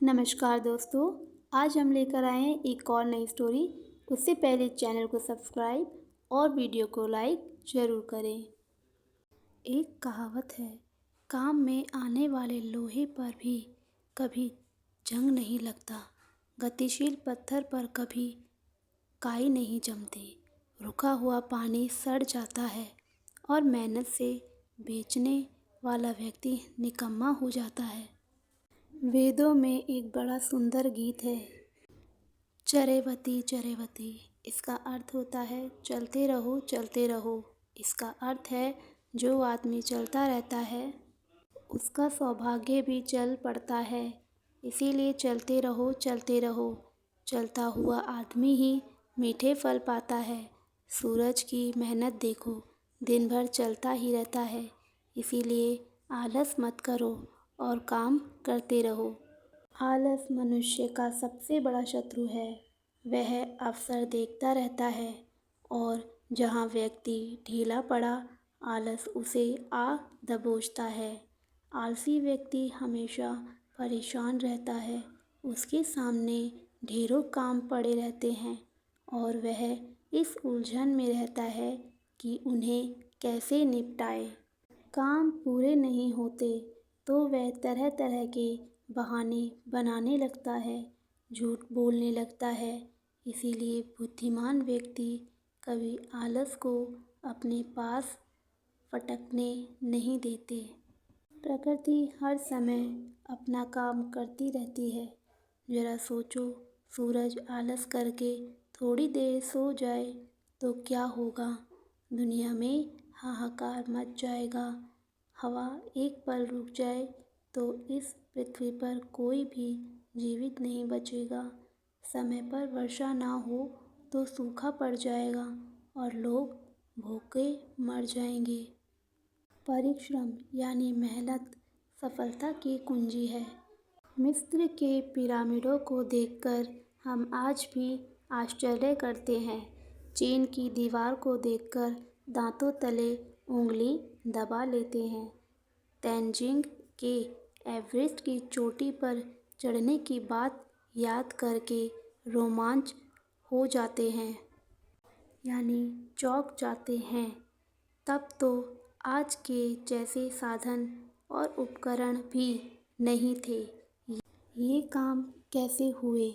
नमस्कार दोस्तों। आज हम लेकर आए हैं एक और नई स्टोरी। उससे पहले चैनल को सब्सक्राइब और वीडियो को लाइक ज़रूर करें। एक कहावत है, काम में आने वाले लोहे पर भी कभी जंग नहीं लगता, गतिशील पत्थर पर कभी काई नहीं जमती, रुका हुआ पानी सड़ जाता है और मेहनत से बेचने वाला व्यक्ति निकम्मा हो जाता है। वेदों में एक बड़ा सुंदर गीत है, चरेवती चरेवती। इसका अर्थ होता है चलते रहो चलते रहो। इसका अर्थ है जो आदमी चलता रहता है उसका सौभाग्य भी चल पड़ता है। इसीलिए चलते रहो चलते रहो। चलता हुआ आदमी ही मीठे फल पाता है। सूरज की मेहनत देखो, दिन भर चलता ही रहता है। इसीलिए आलस मत करो और काम करते रहो। आलस मनुष्य का सबसे बड़ा शत्रु है। वह अवसर देखता रहता है और जहाँ व्यक्ति ढीला पड़ा, आलस उसे आ दबोचता है। आलसी व्यक्ति हमेशा परेशान रहता है। उसके सामने ढेरों काम पड़े रहते हैं और वह इस उलझन में रहता है कि उन्हें कैसे निपटाए। काम पूरे नहीं होते तो वह तरह तरह के बहाने बनाने लगता है, झूठ बोलने लगता है। इसीलिए बुद्धिमान व्यक्ति कभी आलस को अपने पास फटकने नहीं देते। प्रकृति हर समय अपना काम करती रहती है। जरा सोचो, सूरज आलस करके थोड़ी देर सो जाए तो क्या होगा? दुनिया में हाहाकार मच जाएगा। हवा एक पल रुक जाए तो इस पृथ्वी पर कोई भी जीवित नहीं बचेगा। समय पर वर्षा ना हो तो सूखा पड़ जाएगा और लोग भूखे मर जाएंगे। परिश्रम यानी मेहनत सफलता की कुंजी है। मिस्र के पिरामिडों को देखकर हम आज भी आश्चर्य करते हैं। चीन की दीवार को देखकर दांतों तले उंगली दबा लेते हैं। तेंजिंग के एवरेस्ट की चोटी पर चढ़ने की बात याद करके रोमांच हो जाते हैं, यानी चौंक जाते हैं। तब तो आज के जैसे साधन और उपकरण भी नहीं थे। ये काम कैसे हुए?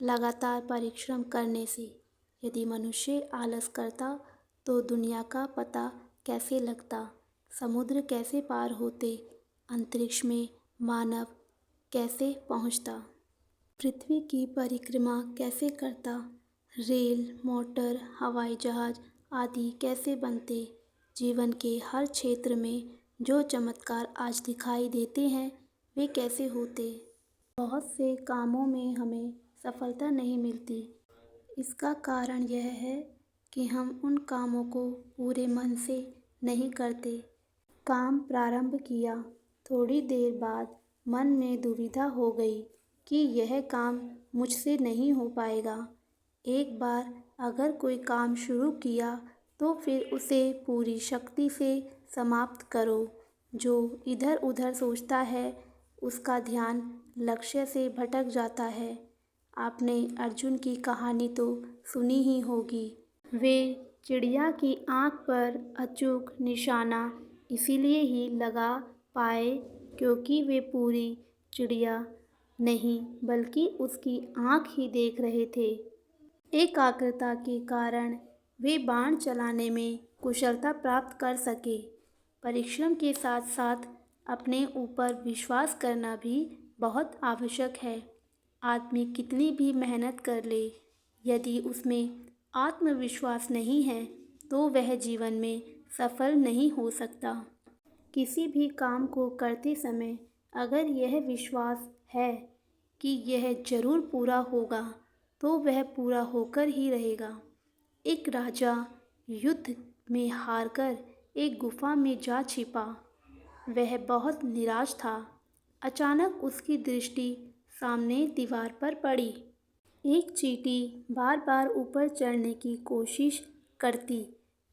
लगातार परिश्रम करने से। यदि मनुष्य आलस करता तो दुनिया का पता कैसे लगता? समुद्र कैसे पार होते? अंतरिक्ष में मानव कैसे पहुंचता? पृथ्वी की परिक्रमा कैसे करता? रेल, मोटर, हवाई जहाज आदि कैसे बनते? जीवन के हर क्षेत्र में जो चमत्कार आज दिखाई देते हैं, वे कैसे होते? बहुत से कामों में हमें सफलता नहीं मिलती। इसका कारण यह है कि हम उन कामों को पूरे मन से नहीं करते। काम प्रारंभ किया, थोड़ी देर बाद मन में दुविधा हो गई कि यह काम मुझसे नहीं हो पाएगा। एक बार अगर कोई काम शुरू किया तो फिर उसे पूरी शक्ति से समाप्त करो। जो इधर उधर सोचता है उसका ध्यान लक्ष्य से भटक जाता है। आपने अर्जुन की कहानी तो सुनी ही होगी। वे चिड़िया की आँख पर अचूक निशाना इसीलिए ही लगा पाए क्योंकि वे पूरी चिड़िया नहीं बल्कि उसकी आँख ही देख रहे थे। एकाग्रता के कारण वे बाण चलाने में कुशलता प्राप्त कर सके। परिश्रम के साथ साथ अपने ऊपर विश्वास करना भी बहुत आवश्यक है। आदमी कितनी भी मेहनत कर ले, यदि उसमें आत्मविश्वास नहीं है तो वह जीवन में सफल नहीं हो सकता। किसी भी काम को करते समय अगर यह विश्वास है कि यह जरूर पूरा होगा तो वह पूरा होकर ही रहेगा। एक राजा युद्ध में हारकर एक गुफा में जा छिपा। वह बहुत निराश था। अचानक उसकी दृष्टि सामने दीवार पर पड़ी। एक चींटी बार बार ऊपर चढ़ने की कोशिश करती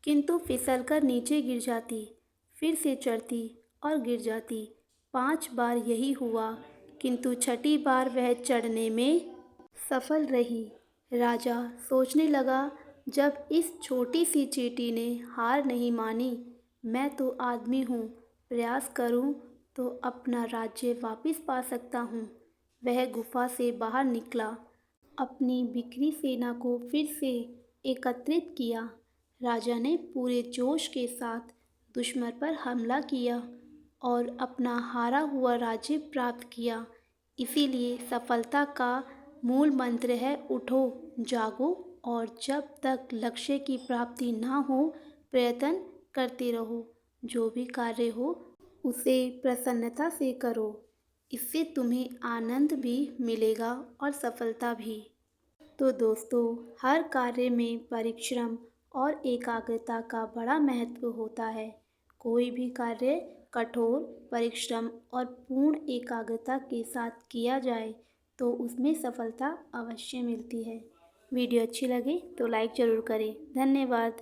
किंतु फिसलकर नीचे गिर जाती, फिर से चढ़ती और गिर जाती। 5 बार यही हुआ किंतु छठी बार वह चढ़ने में सफल रही। राजा सोचने लगा, जब इस छोटी सी चींटी ने हार नहीं मानी, मैं तो आदमी हूँ, प्रयास करूँ तो अपना राज्य वापस पा सकता हूँ। वह गुफा से बाहर निकला, अपनी बिखरी सेना को फिर से एकत्रित किया। राजा ने पूरे जोश के साथ दुश्मन पर हमला किया और अपना हारा हुआ राज्य प्राप्त किया। इसीलिए सफलता का मूल मंत्र है, उठो, जागो और जब तक लक्ष्य की प्राप्ति ना हो, प्रयत्न करते रहो। जो भी कार्य हो उसे प्रसन्नता से करो, इससे तुम्हें आनंद भी मिलेगा और सफलता भी। तो दोस्तों, हर कार्य में परिश्रम और एकाग्रता का बड़ा महत्व होता है। कोई भी कार्य कठोर परिश्रम और पूर्ण एकाग्रता के साथ किया जाए तो उसमें सफलता अवश्य मिलती है। वीडियो अच्छी लगे तो लाइक ज़रूर करें। धन्यवाद।